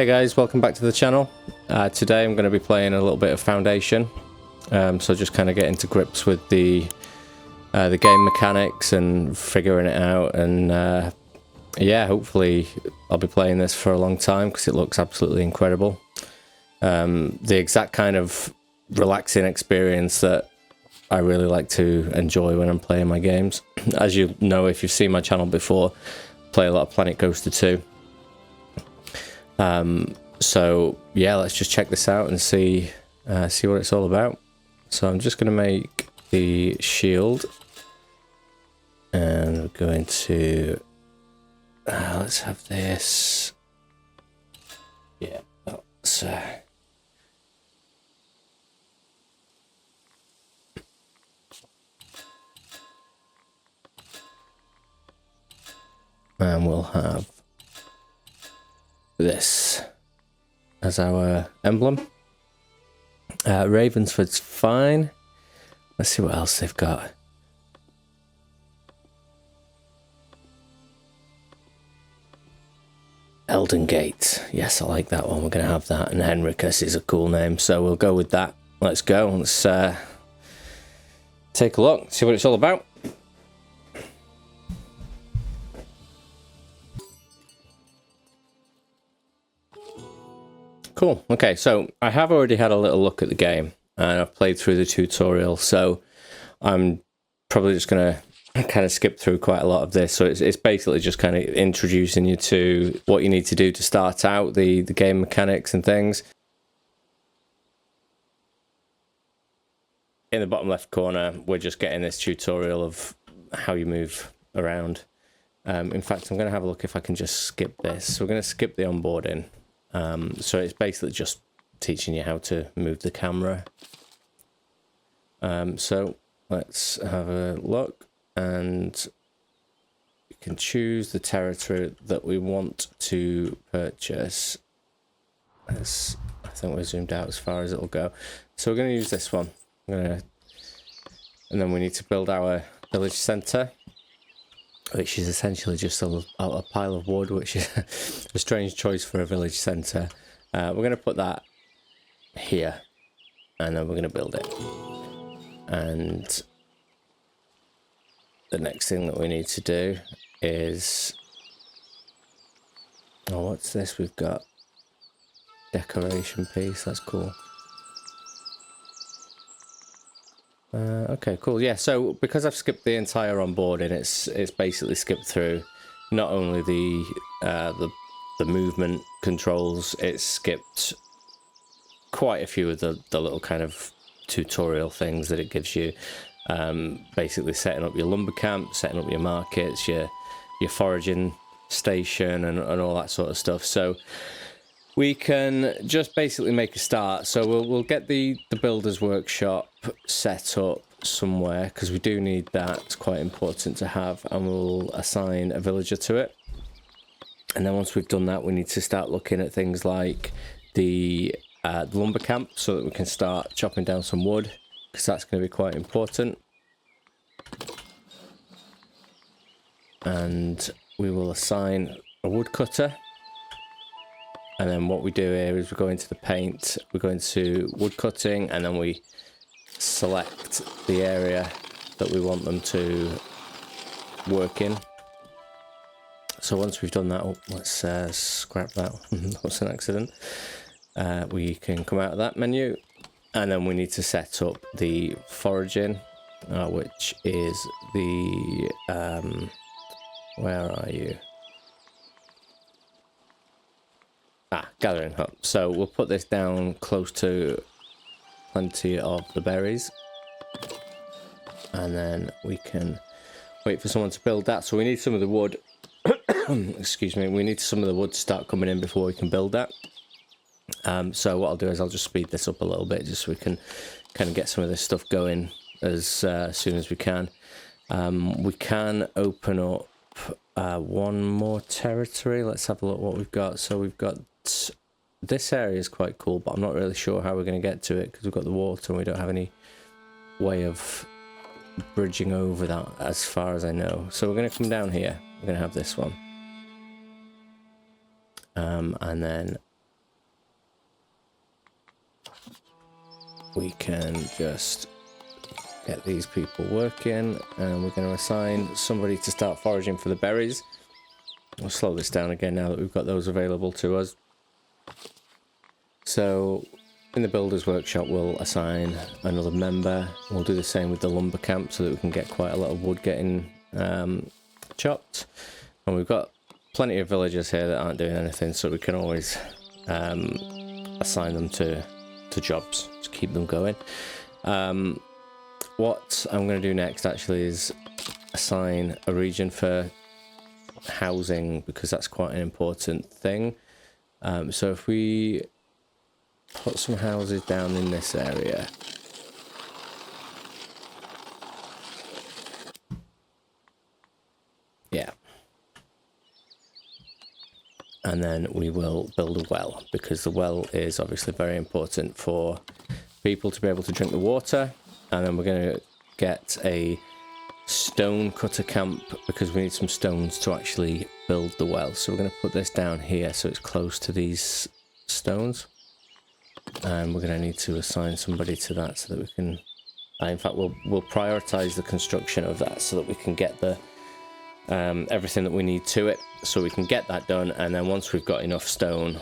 Hey guys, welcome back to the channel. Today I'm going to be playing a little bit of Foundation, so just kind of getting to grips with the game mechanics and figuring it out, and yeah, hopefully I'll be playing this for a long time because it looks absolutely incredible. The exact kind of relaxing experience that I really like to enjoy when I'm playing my games. As you know, if you've seen my channel before, I play a lot of Planet Coaster 2. So yeah, let's just check this out and see what it's all about. So I'm just going to make the shield, and we're going to let's have this. Yeah, that's and we'll have this as our emblem. Ravensford's fine. Let's see what else they've got. Elden Gate. Yes, I like that one. We're going to have that. And Henricus is a cool name, so we'll go with that. Let's go. Let's take a look, see what it's all about. Cool. Okay, so I have already had a little look at the game, and I've played through the tutorial, so I'm probably just going to kind of skip through quite a lot of this. So it's basically just kind of introducing you to what you need to do to start out, the game mechanics and things. In the bottom left corner, we're just getting this tutorial of how you move around. In fact, I'm going to have a look if I can just skip this. So we're going to skip the onboarding. So it's basically just teaching you how to move the camera. So let's have a look, and we can choose the territory that we want to purchase. I think we're zoomed out as far as it'll go. So we're going to use this one. And then we need to build our village centre, which is essentially just a pile of wood, which is a strange choice for a village centre. We're going to put that here, and then we're going to build it. And the next thing that we need to do is... oh, what's this we've got? Decoration piece, that's cool. Okay, cool. Yeah, so because I've skipped the entire onboarding, it's basically skipped through not only the movement controls, it's skipped quite a few of the little kind of tutorial things that it gives you. Basically setting up your lumber camp, setting up your markets, your foraging station, and all that sort of stuff. So we can just basically make a start. So we'll get the builder's workshop set up somewhere, because we do need that. It's quite important to have, and we'll assign a villager to it. And then once we've done that, we need to start looking at things like the lumber camp, so that we can start chopping down some wood, because that's going to be quite important. And we will assign a woodcutter. And then what we do here is we go into the paint, we go into wood cutting, and then we select the area that we want them to work in. So once we've done that, let's scrap that. That was an accident. We can come out of that menu, and then we need to set up the foraging, which is the... where are you? Gathering hut. So we'll put this down close to plenty of the berries, and then we can wait for someone to build that. So we need some of the wood. Excuse me. We need some of the wood to start coming in before we can build that. So what I'll do is I'll just speed this up a little bit, just so we can kind of get some of this stuff going as soon as we can. We can open up one more territory. Let's have a look what we've got. So we've got... this area is quite cool, but I'm not really sure how we're going to get to it, because we've got the water and we don't have any way of bridging over that as far as I know. So we're going to come down here. We're going to have this one. And then we can just get these people working, and we're going to assign somebody to start foraging for the berries. We'll slow this down again now that we've got those available to us. So in the builder's workshop we'll assign another member. We'll do the same with the lumber camp so that we can get quite a lot of wood getting chopped. And we've got plenty of villagers here that aren't doing anything, so we can always assign them to jobs to keep them going. What I'm going to do next actually is assign a region for housing, because that's quite an important thing. So if we put some houses down in this area, yeah, and then we will build a well, because the well is obviously very important for people to be able to drink the water. And then we're going to get a stone cutter camp, because we need some stones to actually build the well. So we're going to put this down here so it's close to these stones, and we're going to need to assign somebody to that so that we can in fact we'll prioritize the construction of that so that we can get the everything that we need to it, so we can get that done. And then once we've got enough stone,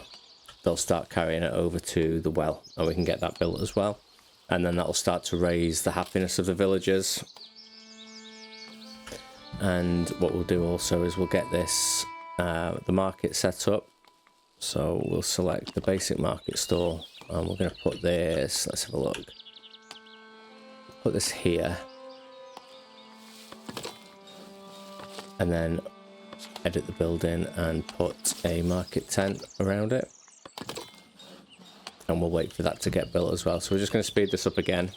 they'll start carrying it over to the well, and we can get that built as well. And then that'll start to raise the happiness of the villagers. And what we'll do also is we'll get this the market set up. So we'll select the basic market stall, and we're going to put this, let's have a look, put this here, and then edit the building and put a market tent around it. And we'll wait for that to get built as well. So we're just going to speed this up again,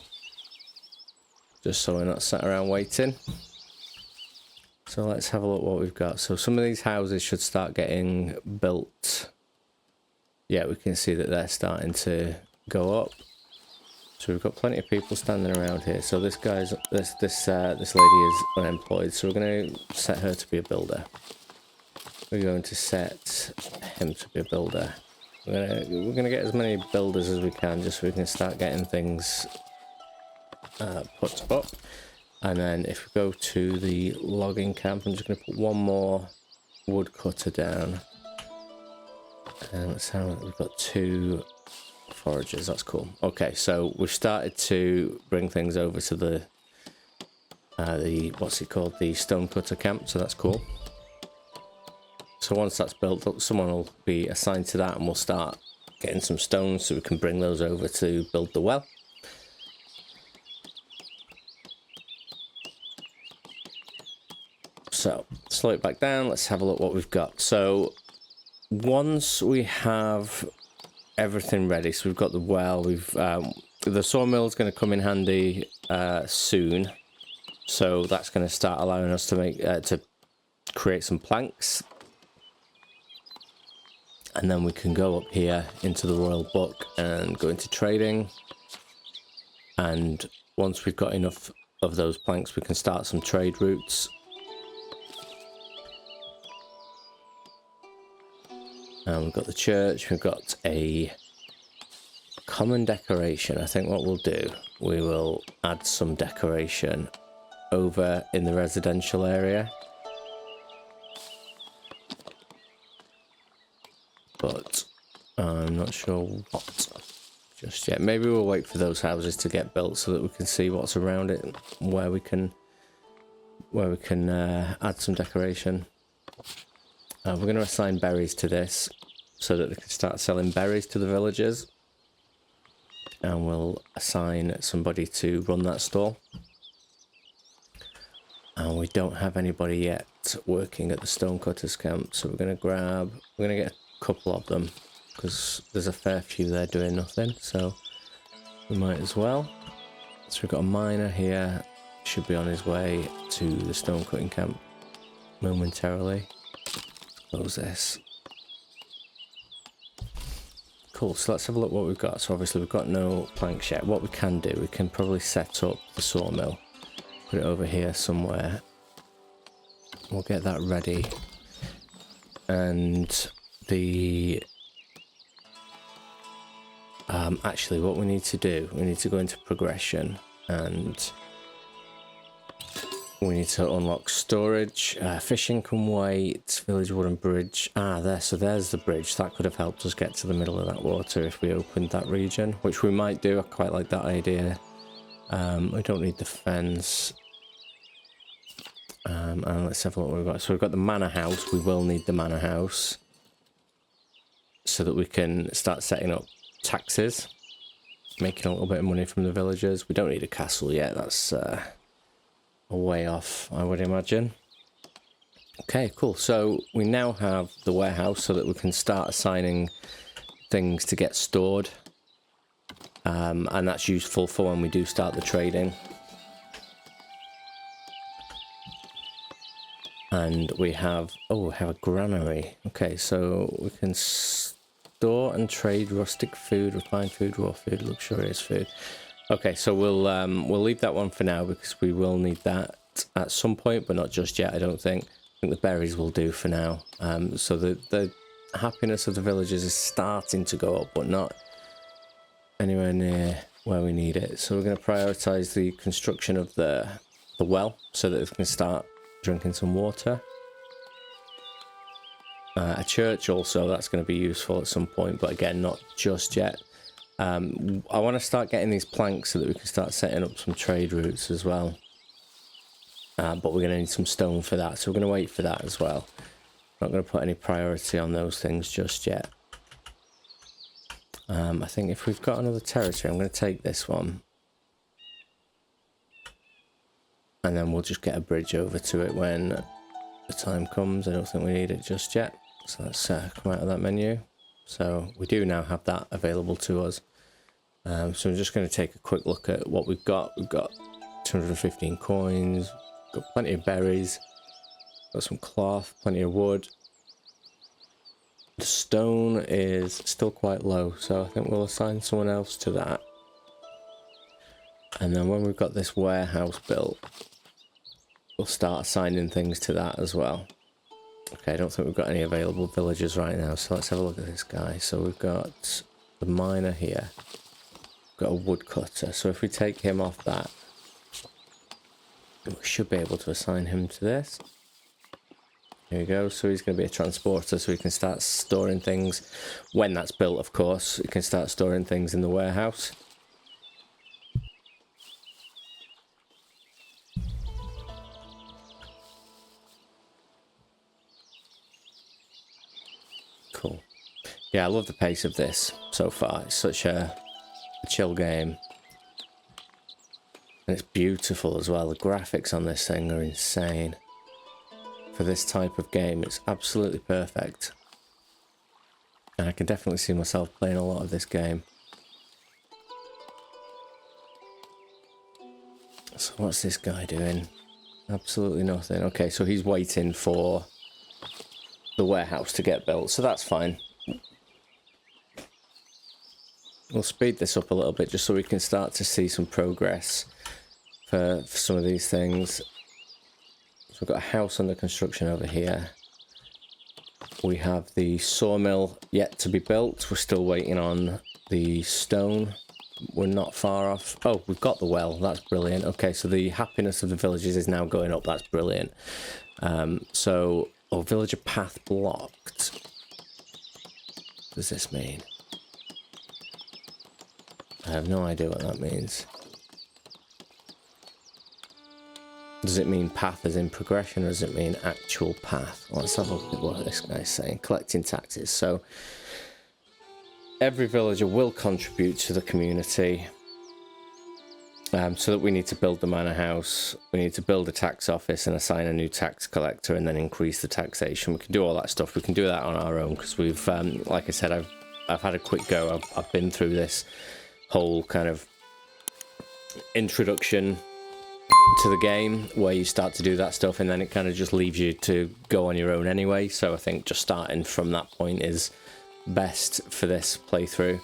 just so we're not sat around waiting. So let's have a look what we've got. So some of these houses should start getting built. Yeah, we can see that they're starting to go up. So we've got plenty of people standing around here. So this lady is unemployed, so we're going to set her to be a builder. We're going to set him to be a builder. We're gonna get as many builders as we can, just so we can start getting things put up. And then if we go to the logging camp, I'm just going to put one more woodcutter down. And let's have, we've got 2 foragers, that's cool. Okay, so we've started to bring things over to the what's it called, the stonecutter camp, so that's cool. So once that's built up, someone will be assigned to that, and we'll start getting some stones so we can bring those over to build the well. So slow it back down, let's have a look what we've got. So once we have everything ready, so we've got the well, we've the sawmill is going to come in handy soon, so that's going to start allowing us to make to create some planks. And then we can go up here into the Royal Book and go into trading. And once we've got enough of those planks, we can start some trade routes. And we've got the church, we've got a common decoration. I think what we'll do, we will add some decoration over in the residential area. But I'm not sure what just yet. Maybe we'll wait for those houses to get built so that we can see what's around it, and where we can add some decoration. We're going to assign berries to this so that they can start selling berries to the villagers, and we'll assign somebody to run that stall. And we don't have anybody yet working at the stonecutters camp, so we're going to get a couple of them, because there's a fair few there doing nothing, so we might as well. So we've got a miner here, should be on his way to the stone cutting camp momentarily. Close this. Cool, so let's have a look what we've got. So obviously we've got no planks yet. What we can do, we can probably set up the sawmill, put it over here somewhere. We'll get that ready, and the Actually, what we need to do, we need to go into progression and we need to unlock storage. Fishing can wait. Village wooden bridge. There. So there's the bridge. That could have helped us get to the middle of that water if we opened that region, which we might do. I quite like that idea. We don't need the fence. And let's have a look what we've got. So we've got the manor house. We will need the manor house so that we can start setting up taxes, making a little bit of money from the villagers. We don't need a castle yet. That's a way off, I would imagine. Okay, cool. So we now have the warehouse so that we can start assigning things to get stored. And that's useful for when we do start the trading. And we have, we have a granary. Okay, so we can store and trade rustic food, refined food, raw food, luxurious food. Okay, so we'll leave that one for now because we will need that at some point, but not just yet, I don't think. I think the berries will do for now. So the happiness of the villagers is starting to go up, but not anywhere near where we need it. So we're going to prioritize the construction of the well so that we can start drinking some water. A church also, that's going to be useful at some point, but again, not just yet. I want to start getting these planks so that we can start setting up some trade routes as well. But we're going to need some stone for that, so we're going to wait for that as well. Not going to put any priority on those things just yet. I think if we've got another territory, I'm going to take this one. And then we'll just get a bridge over to it when the time comes. I don't think we need it just yet. So let's come out of that menu. So we do now have that available to us. So I'm just going to take a quick look at what we've got. We've got 215 coins, got plenty of berries, got some cloth, plenty of wood. The stone is still quite low, so I think we'll assign someone else to that. And then when we've got this warehouse built, we'll start assigning things to that as well. Okay, I don't think we've got any available villagers right now, so let's have a look at this guy. So we've got the miner here. We've got a woodcutter, so if we take him off that, we should be able to assign him to this. Here we go, so he's going to be a transporter, so we can start storing things. When that's built, of course, we can start storing things in the warehouse. Cool. Yeah, I love the pace of this so far. It's such a chill game. And it's beautiful as well. The graphics on this thing are insane. For this type of game, it's absolutely perfect. And I can definitely see myself playing a lot of this game. So what's this guy doing? Absolutely nothing. Okay, so he's waiting for the warehouse to get built, so that's fine. We'll speed this up a little bit just so we can start to see some progress for some of these things. So we've got a house under construction over here. We have the sawmill yet to be built. We're still waiting on the stone. We're not far off. Oh, we've got the well. That's brilliant. Okay, so the happiness of the villagers is now going up. That's brilliant. Villager path blocked. What does this mean? I have no idea what that means. Does it mean path as in progression, or does it mean actual path? Let's have a look at what this guy's saying. Collecting taxes. So every villager will contribute to the community. So that we need to build the manor house, we need to build a tax office and assign a new tax collector and then increase the taxation. We can do all that stuff. We can do that on our own because we've, like I said, I've had a quick go. I've been through this whole kind of introduction to the game where you start to do that stuff and then it kind of just leaves you to go on your own anyway. So I think just starting from that point is best for this playthrough.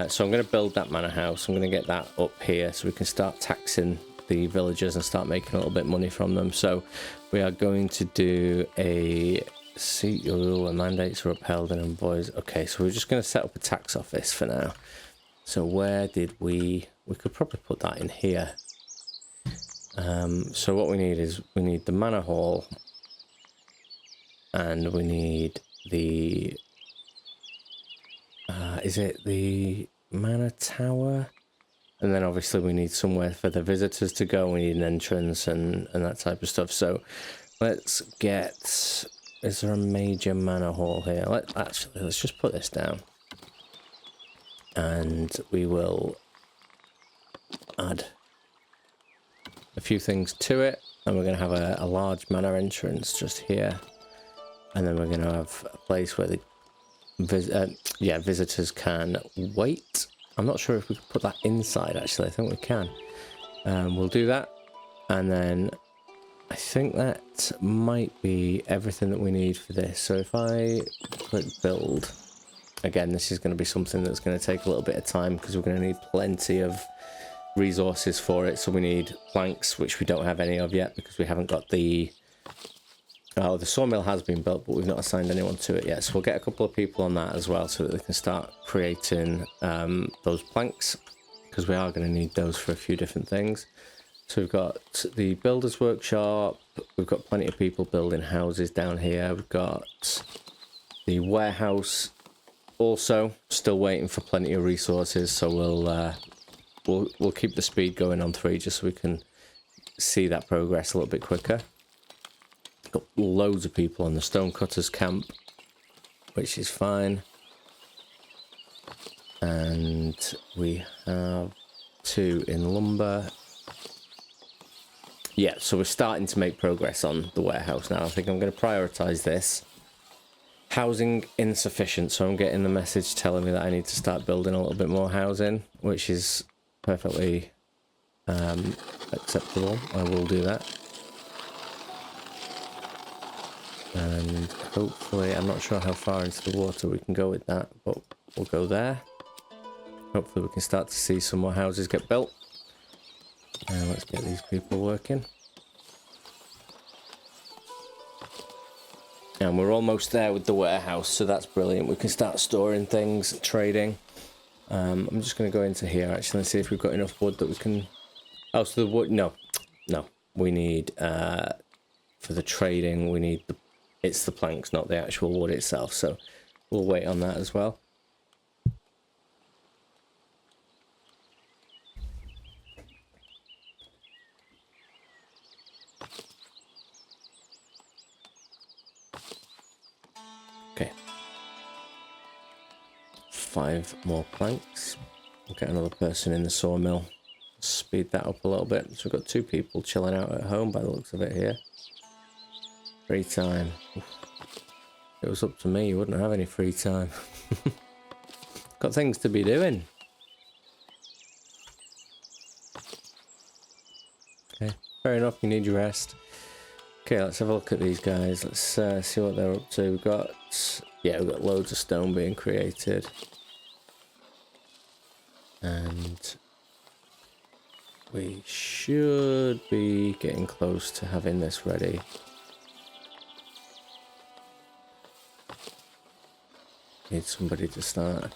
So I'm going to build that manor house. I'm going to get that up here so we can start taxing the villagers and start making a little bit of money from them. So we are going to do a seat your rule where mandates are upheld and envoys. Okay, so we're just going to set up a tax office for now. So where did we could probably put that in here. So what we need is we need the manor hall, and we need the is it the manor tower? And then obviously we need somewhere for the visitors to go. We need an entrance and that type of stuff. So let's get, is there a major manor hall here? Let's just put this down. And we will add a few things to it. And we're going to have a large manor entrance just here. And then we're going to have a place where the visitors can wait. I'm not sure if we can put that inside, actually. I think we can. We'll do that. And then I think that might be everything that we need for this. So if I click build, again, this is going to be something that's going to take a little bit of time because we're going to need plenty of resources for it. So we need planks, which we don't have any of yet because we haven't got the... Oh, the sawmill has been built, but we've not assigned anyone to it yet. So we'll get a couple of people on that as well so that they can start creating those planks, because we are going to need those for a few different things. So we've got the builder's workshop. We've got plenty of people building houses down here. We've got the warehouse also, still waiting for plenty of resources. So we'll keep the speed going on 3 just so we can see that progress a little bit quicker. Got loads of people on the stonecutters camp, which is fine. And we have 2 in lumber. Yeah, so we're starting to make progress on the warehouse now. I think I'm going to prioritize this. Housing insufficient, so I'm getting the message telling me that I need to start building a little bit more housing, which is perfectly acceptable. I will do that. And hopefully, I'm not sure how far into the water we can go with that, but we'll go there. Hopefully we can start to see some more houses get built. And let's get these people working. And we're almost there with the warehouse, so that's brilliant. We can start storing things, trading. I'm just going to go into here actually and see if we've got enough wood that we can... Oh, so the wood... No. We need, for the trading, we need the... It's the planks, not the actual wood itself, so we'll wait on that as well. Okay. 5 more planks. We'll get another person in the sawmill. Speed that up a little bit. So we've got 2 people chilling out at home by the looks of it here. Free time. Oof. If it was up to me, you wouldn't have any free time. Got things to be doing. Okay, fair enough, you need your rest. Okay, let's have a look at these guys. Let's see what they're up to. We've got loads of stone being created. And we should be getting close to having this ready. Need somebody to start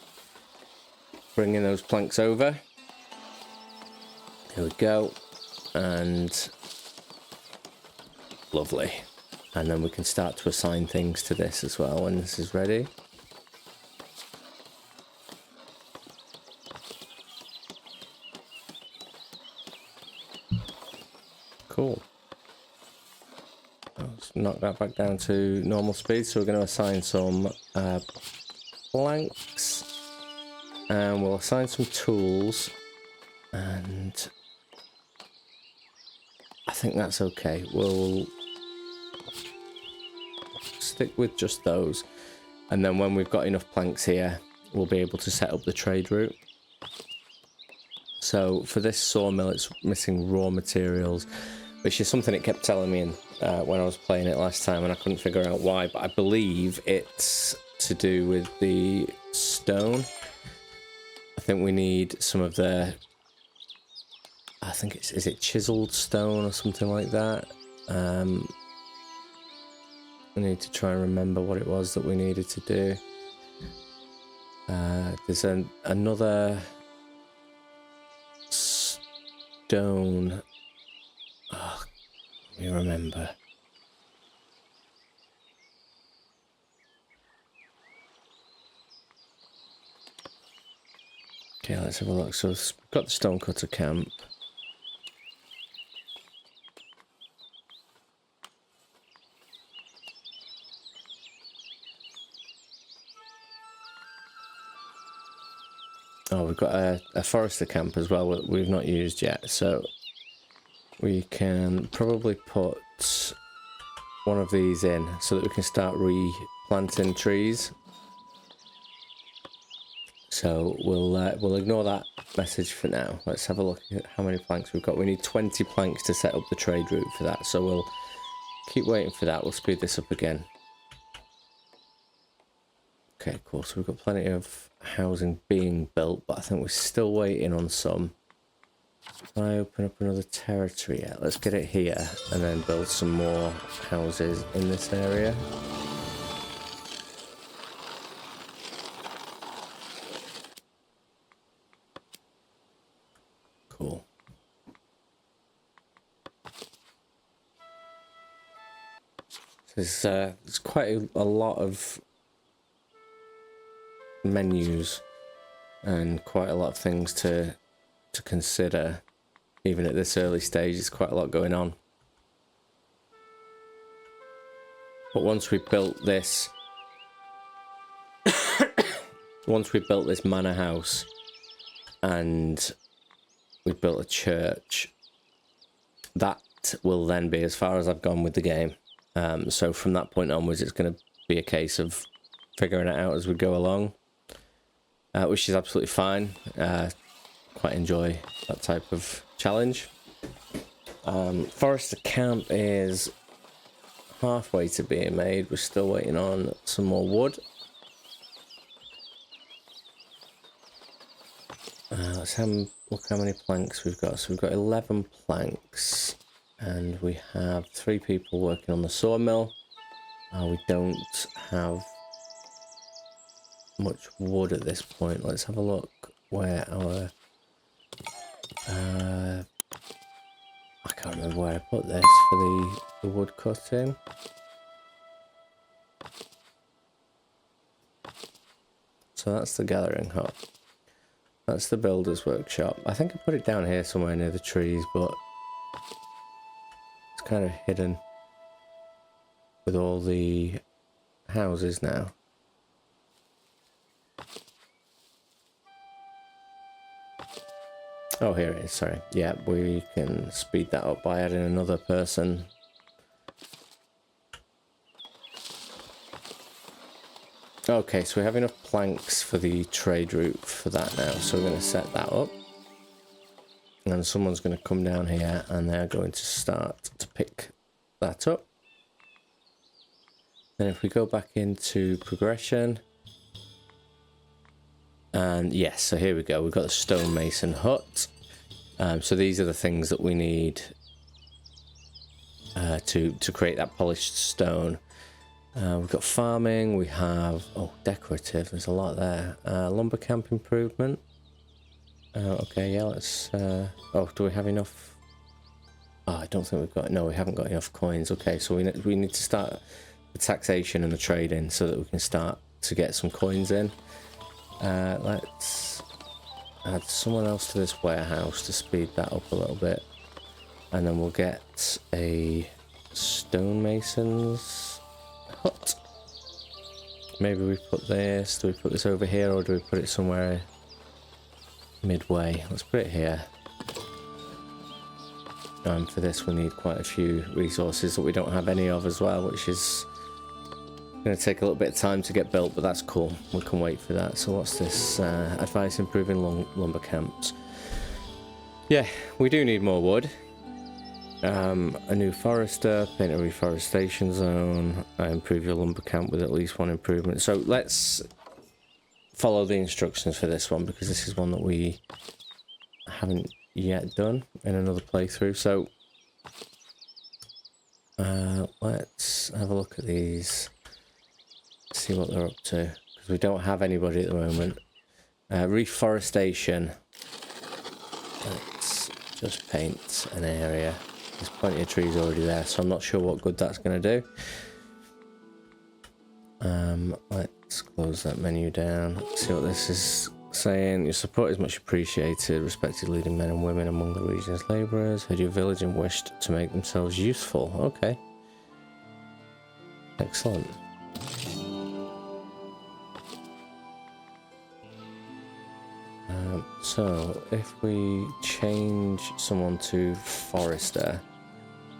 bringing those planks over. Here we go. And lovely. And then we can start to assign things to this as well when this is ready. Cool. Let's knock that back down to normal speed. So we're going to assign some planks. And we'll assign some tools. And I think that's okay. We'll stick with just those. And then when we've got enough planks here, we'll be able to set up the trade route. So for this sawmill, it's missing raw materials, which is something it kept telling me when I was playing it last time, and I couldn't figure out why, but I believe it's to do with the stone. I think we need some of the... I think it's... Is it chiseled stone or something like that? I need to try and remember what it was that we needed to do. There's another stone. Oh, let me remember. Okay, let's have a look. So we've got the stonecutter camp. Oh, we've got a forester camp as well that we've not used yet, so we can probably put one of these in so that we can start replanting trees. So we'll ignore that message for now. Let's have a look at how many planks we've got. We need 20 planks to set up the trade route for that, so we'll keep waiting for that. We'll speed this up again. Okay, cool. So we've got plenty of housing being built, but I think we're still waiting on some. Can I open up another territory yet? Let's get it here and then build some more houses in this area. Cool. There's quite a lot of menus and quite a lot of things to consider. Even at this early stage, there's quite a lot going on. But once we built this manor house and we built a church, that will then be as far as I've gone with the game. So from that point onwards, it's going to be a case of figuring it out as we go along, which is absolutely fine. Quite enjoy that type of challenge. Forester camp is halfway to being made. We're still waiting on some more wood. Let's have a look how many planks we've got. So we've got 11 planks and we have 3 people working on the sawmill. We don't have much wood at this point. Let's have a look where our I can't remember where I put this for the wood cutting. So that's the gathering hut. That's the builder's workshop. I think I put it down here somewhere near the trees, but it's kind of hidden with all the houses now. Oh, here it is, sorry. Yeah, we can speed that up by adding another person. Okay, so we have enough planks for the trade route for that now. So we're going to set that up. And someone's going to come down here and they're going to start to pick that up. Then if we go back into progression. And yes, so here we go. We've got the stonemason hut. So these are the things that we need to create that polished stone. We've got farming. We have decorative. There's a lot there. Lumber camp improvement. Okay, yeah. Let's. Do we have enough? Oh, I don't think we've got. No, we haven't got enough coins. Okay, so we need to start the taxation and the trading so that we can start to get some coins in. Let's add someone else to this warehouse to speed that up a little bit, and then we'll get a stonemason's hut. Maybe we put this. Do we put this over here or do we put it somewhere midway? Let's put it here. For this we need quite a few resources that we don't have any of as well, which is going to take a little bit of time to get built, but that's cool. We can wait for that. So what's this? Advice improving lumber camps. Yeah, we do need more wood. A new forester, paint a reforestation zone, improve your lumber camp with at least 1 improvement. So let's follow the instructions for this one, because this is one that we haven't yet done in another playthrough. So let's have a look at these, see what they're up to, because we don't have anybody at the moment. Reforestation. Let's just paint an area. There's plenty of trees already there, so I'm not sure what good that's going to do. Let's close that menu down. See what this is saying. Your support is much appreciated. Respected leading men and women among the region's labourers. Heard your village and wished to make themselves useful. Okay. Excellent. So if we change someone to Forester,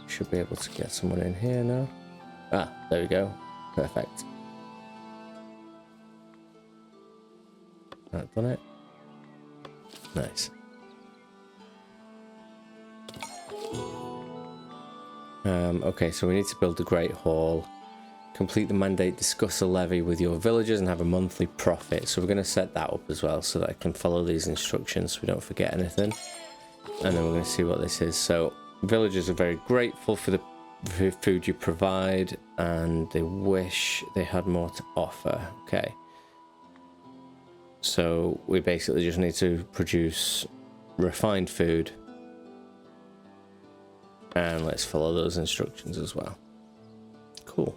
we should be able to get someone in here now. Ah, there we go. Perfect. That done it. Nice. Okay, so we need to build a Great Hall. Complete the mandate, discuss a levy with your villagers and have a monthly profit. So we're going to set that up as well so that I can follow these instructions so we don't forget anything. And then we're going to see what this is. So villagers are very grateful for the food you provide and they wish they had more to offer. Okay. So we basically just need to produce refined food. And let's follow those instructions as well. Cool.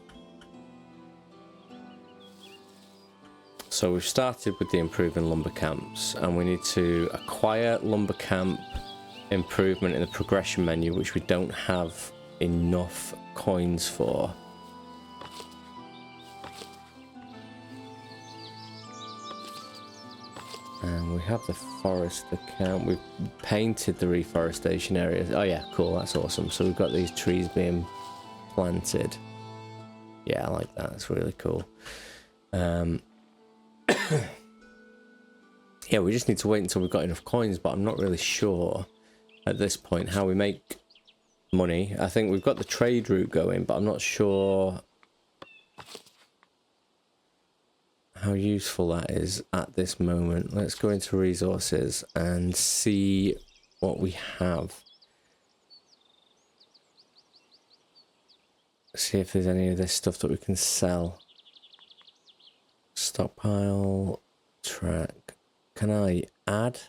So we've started with the improving lumber camps, and we need to acquire lumber camp improvement in the progression menu, which we don't have enough coins for. And we have the forest account. We've painted the reforestation areas. Oh yeah, cool, that's awesome. So we've got these trees being planted. Yeah, I like that, it's really cool. Yeah, we just need to wait until we've got enough coins, but I'm not really sure at this point how we make money. I think we've got the trade route going, but I'm not sure how useful that is at this moment. Let's go into resources and see what we have. See if there's any of this stuff that we can sell. Stockpile, track. Can I add?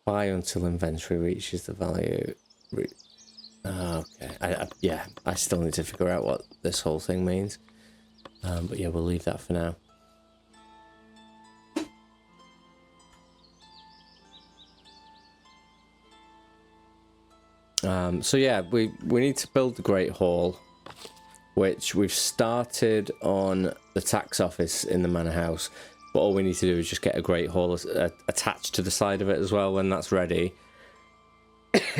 Buy until inventory reaches the value. Okay. Yeah, I still need to figure out what this whole thing means. But yeah, we'll leave that for now. So yeah, we need to build the Great Hall, which we've started on the tax office in the manor house, but all we need to do is just get a Great Hall attached to the side of it as well when that's ready.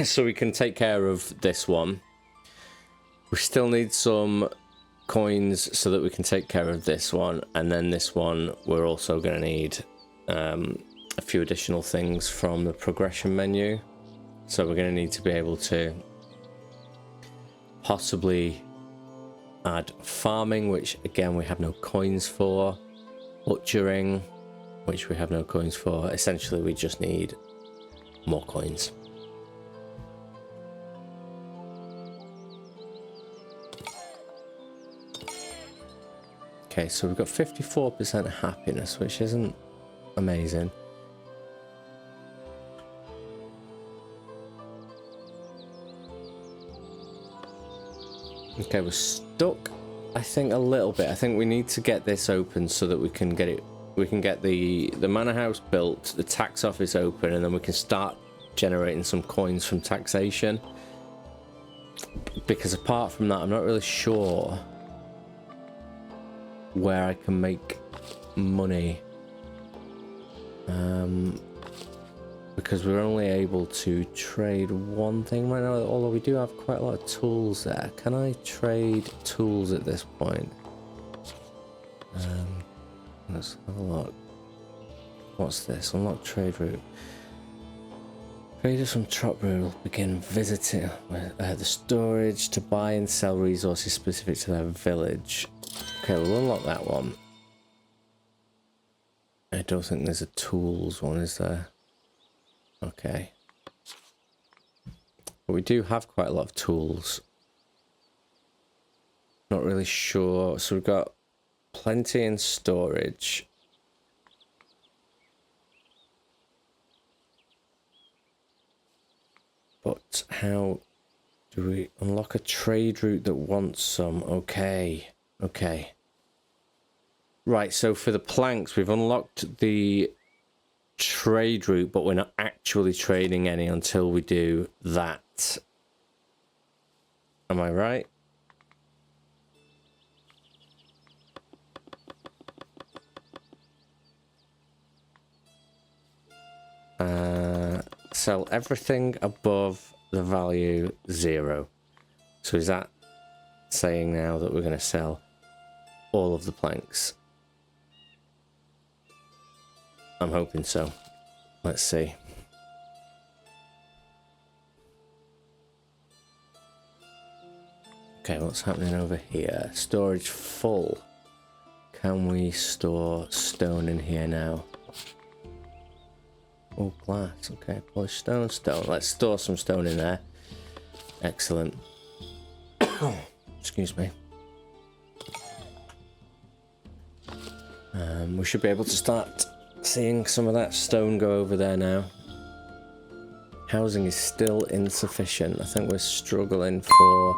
So we can take care of this one. We still need some coins so that we can take care of this one, and then this one we're also going to need a few additional things from the progression menu. So we're going to need to be able to possibly add farming, which again we have no coins for, butchering, which we have no coins for. Essentially we just need more coins. Okay, so we've got 54% happiness, which isn't amazing. Okay, we're stuck, I think, a little bit. I think we need to get this open so that we can get it. We can get the manor house built, the tax office open, and then we can start generating some coins from taxation. Because apart from that, I'm not really sure where I can make money. Because we're only able to trade one thing right now, although we do have quite a lot of tools there. Can I trade tools at this point? Let's have a look. What's this? Unlock trade route. Traders from Trot Route will begin visiting the storage to buy and sell resources specific to their village. Okay, we'll unlock that one. I don't think there's a tools one, is there? Okay. But we do have quite a lot of tools. Not really sure. So we've got plenty in storage. But how do we unlock a trade route that wants some? Okay. Okay. Right, so for the planks, we've unlocked the trade route, but we're not actually trading any until we do that. Am I right? Sell everything above the value 0. So is that saying now that we're going to sell all of the planks? I'm hoping so. Let's see. Okay, what's happening over here? Storage full. Can we store stone in here now? Oh, glass. Okay, polished stone, stone. Let's store some stone in there. Excellent. Excuse me. We should be able to start seeing some of that stone go over there now. Housing is still insufficient. I think we're struggling for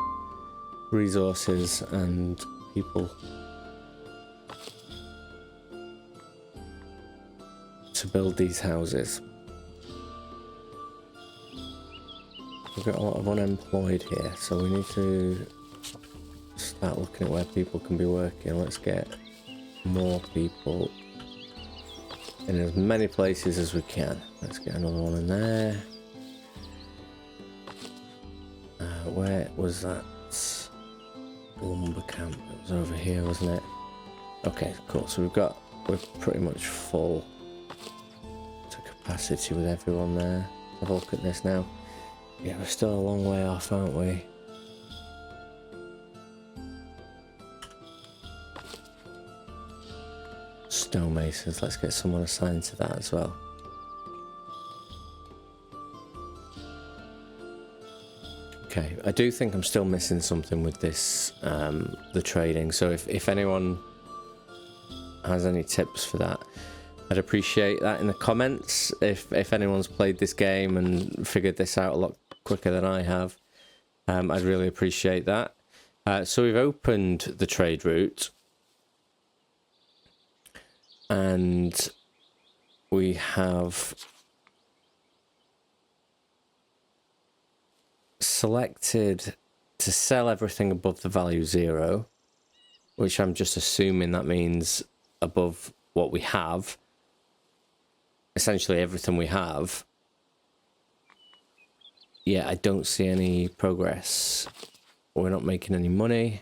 resources and people to build these houses. We've got a lot of unemployed here, so we need to start looking at where people can be working. Let's get more people in as many places as we can. Let's get another one in there. Where was that lumber camp? It was over here, wasn't it? Okay, cool. So we're pretty much full to capacity with everyone there. Have a look at this now. Yeah, we're still a long way off, aren't we? Stonemasons, let's get someone assigned to that as well. Okay, I do think I'm still missing something with this, the trading. So if anyone has any tips for that, I'd appreciate that in the comments. If anyone's played this game and figured this out a lot quicker than I have, I'd really appreciate that. So we've opened the trade route. And we have selected to sell everything above the value 0, which I'm just assuming that means above what we have. Essentially everything we have. Yeah, I don't see any progress. We're not making any money.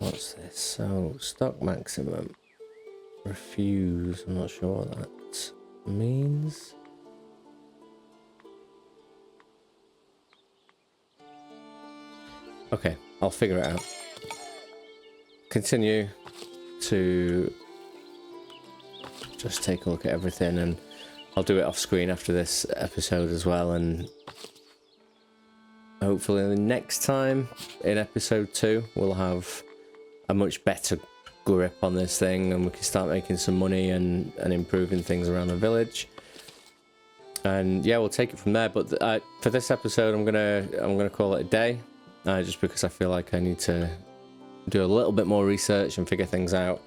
What's this? So, stock maximum. Refuse. I'm not sure what that means. Okay, I'll figure it out. Continue to just take a look at everything, and I'll do it off screen after this episode as well, and hopefully the next time in episode 2 we'll have a much better grip on this thing and we can start making some money and improving things around the village. And yeah, we'll take it from there. But for this episode, I'm gonna call it a day, just because I feel like I need to do a little bit more research and figure things out,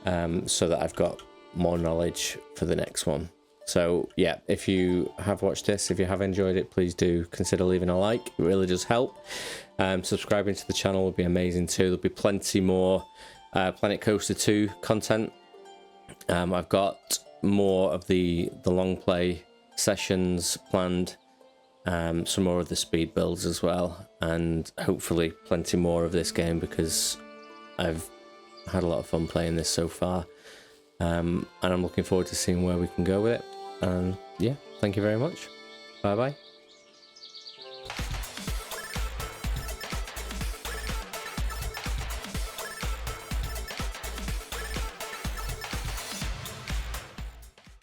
so that I've got more knowledge for the next one. So yeah, if you have watched this, if you have enjoyed it, please do consider leaving a like. It really does help. Subscribing to the channel would be amazing too. There'll be plenty more Planet Coaster 2 content. I've got more of the long play sessions planned, some more of the speed builds as well, and hopefully plenty more of this game because I've had a lot of fun playing this so far. And I'm looking forward to seeing where we can go with it. And yeah, thank you very much. Bye bye.